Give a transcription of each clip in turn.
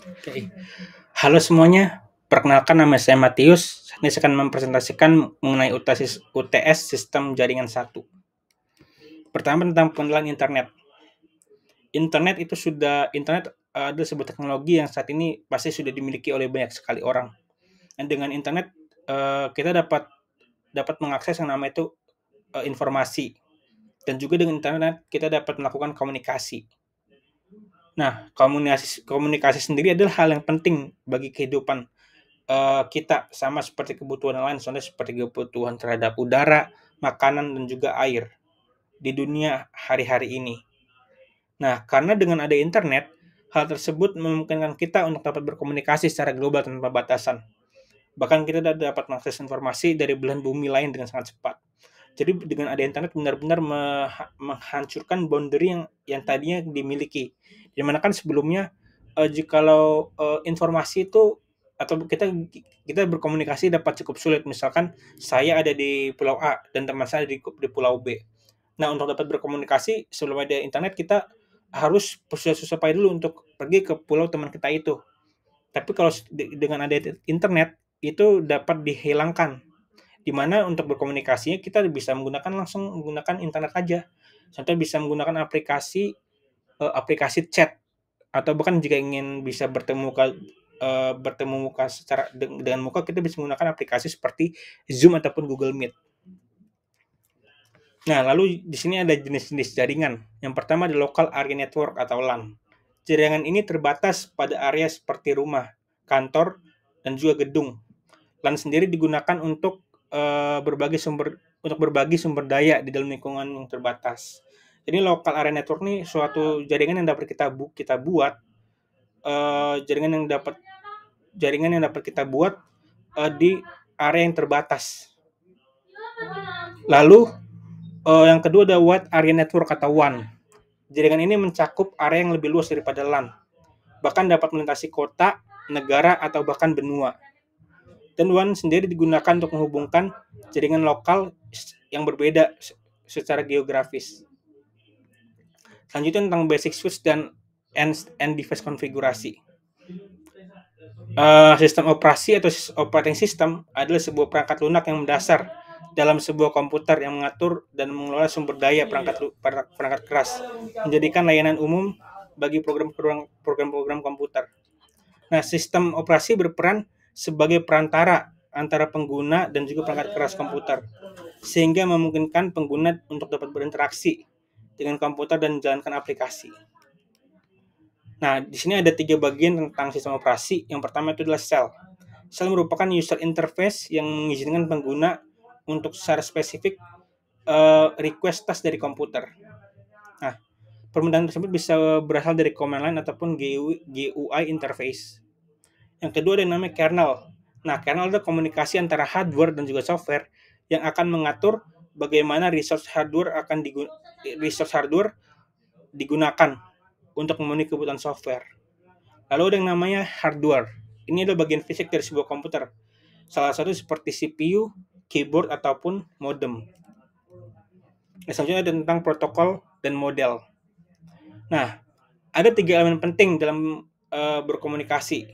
Oke. Halo semuanya, perkenalkan nama saya Matius. Ini saya akan mempresentasikan mengenai UTS Sistem Jaringan 1. Pertama tentang pengenalan internet. Internet adalah sebuah teknologi yang saat ini pasti sudah dimiliki oleh banyak sekali orang. Dan dengan internet kita dapat mengakses yang namanya itu informasi. Dan juga dengan internet kita dapat melakukan komunikasi. Nah, komunikasi sendiri adalah hal yang penting bagi kehidupan kita, sama seperti kebutuhan lain, contohnya seperti kebutuhan terhadap udara, makanan, dan juga air di dunia hari-hari ini. Nah, karena dengan ada internet, hal tersebut memungkinkan kita untuk dapat berkomunikasi secara global tanpa batasan. Bahkan kita dapat mengakses informasi dari belahan bumi lain dengan sangat cepat. Jadi dengan ada internet benar-benar menghancurkan boundary yang tadinya dimiliki. Dimana kan sebelumnya jikalau informasi itu atau kita berkomunikasi dapat cukup sulit. Misalkan saya ada di pulau A dan teman saya di pulau B. Nah, untuk dapat berkomunikasi sebelum ada internet kita harus susah-susah payah dulu untuk pergi ke pulau teman kita itu. Tapi kalau dengan ada internet itu dapat dihilangkan, di mana untuk berkomunikasinya kita bisa langsung menggunakan internet aja. Contoh bisa menggunakan aplikasi chat, atau bahkan jika ingin bisa bertemu muka secara dengan muka, kita bisa menggunakan aplikasi seperti Zoom ataupun Google Meet. Nah, lalu di sini ada jenis-jenis jaringan. Yang pertama ada local area network atau LAN. Jaringan ini terbatas pada area seperti rumah, kantor, dan juga gedung. LAN sendiri digunakan untuk berbagi sumber daya di dalam lingkungan yang terbatas. Jadi local area network ini suatu jaringan yang dapat kita buat jaringan yang dapat kita buat di area yang terbatas. Lalu yang kedua ada wide area network atau WAN. Jaringan ini mencakup area yang lebih luas daripada LAN. Bahkan dapat melintasi kota, negara, atau bahkan benua. Dan WAN sendiri digunakan untuk menghubungkan jaringan lokal yang berbeda secara geografis. Selanjutnya tentang basic switch dan end device konfigurasi. Sistem operasi atau operating system adalah sebuah perangkat lunak yang mendasar dalam sebuah komputer yang mengatur dan mengelola sumber daya perangkat keras, menjadikan layanan umum bagi program-program komputer. Nah, sistem operasi berperan sebagai perantara antara pengguna dan juga perangkat keras komputer, sehingga memungkinkan pengguna untuk dapat berinteraksi dengan komputer dan menjalankan aplikasi. Nah, di sini ada 3 bagian tentang sistem operasi. Yang pertama itu adalah shell. Shell merupakan user interface yang mengizinkan pengguna untuk secara spesifik request task dari komputer. Nah, permintaan tersebut bisa berasal dari command line ataupun GUI interface. Yang kedua ada yang namanya kernel. Nah, kernel adalah komunikasi antara hardware dan juga software yang akan mengatur bagaimana resource hardware digunakan untuk memenuhi kebutuhan software. Lalu ada yang namanya hardware. Ini adalah bagian fisik dari sebuah komputer. Salah satu seperti CPU, keyboard, ataupun modem. Selanjutnya ada tentang protokol dan model. Nah, ada 3 elemen penting dalam berkomunikasi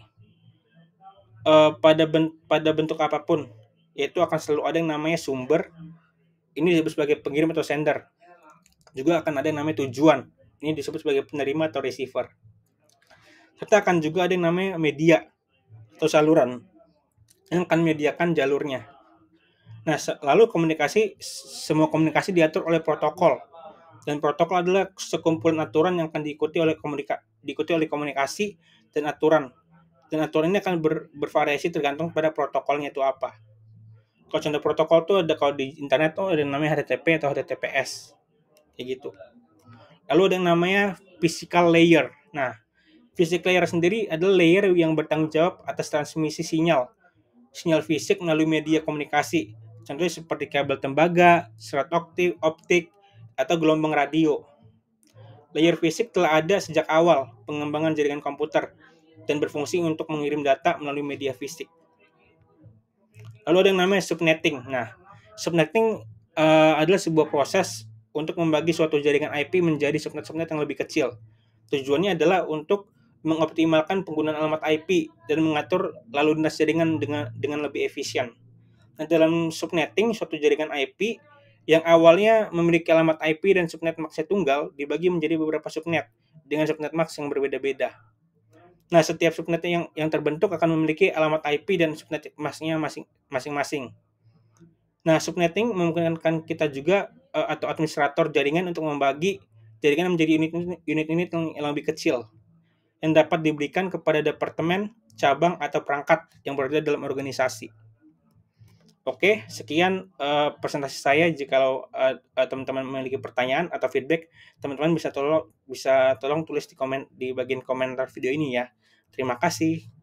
pada bentuk apapun, yaitu akan selalu ada yang namanya sumber. Ini disebut sebagai pengirim atau sender. Juga akan ada yang namanya tujuan. Ini disebut sebagai penerima atau receiver. Serta akan juga ada yang namanya media atau saluran yang akan menyediakan jalurnya. Nah, lalu semua komunikasi diatur oleh protokol. Dan protokol adalah sekumpulan aturan yang akan diikuti oleh komunikasi dan aturan. Dan aturan ini akan bervariasi tergantung pada protokolnya itu apa. Kalau contoh protokol tuh ada, kalau di internet tuh ada yang namanya HTTP atau HTTPS. Kayak gitu. Lalu ada yang namanya physical layer. Nah, physical layer sendiri adalah layer yang bertanggung jawab atas transmisi sinyal fisik melalui media komunikasi. Contohnya seperti kabel tembaga, serat optik, atau gelombang radio. Layer fisik telah ada sejak awal pengembangan jaringan komputer dan berfungsi untuk mengirim data melalui media fisik. Lalu ada yang namanya subnetting. Nah, subnetting adalah sebuah proses untuk membagi suatu jaringan IP menjadi subnet yang lebih kecil. Tujuannya adalah untuk mengoptimalkan penggunaan alamat IP dan mengatur lalu lintas jaringan dengan lebih efisien. Nah, dalam subnetting, suatu jaringan IP yang awalnya memiliki alamat IP dan subnet max tunggal dibagi menjadi beberapa subnet dengan subnet max yang berbeda-beda. Nah, setiap subnet yang terbentuk akan memiliki alamat IP dan subnet max-nya masing-masing. Nah, subnetting memungkinkan kita juga atau administrator jaringan untuk membagi jaringan menjadi unit-unit yang lebih kecil yang dapat diberikan kepada departemen, cabang, atau perangkat yang berada dalam organisasi. Oke, sekian presentasi saya. Jikalau teman-teman memiliki pertanyaan atau feedback, teman-teman bisa tolong tulis di bagian komentar video ini ya. Terima kasih.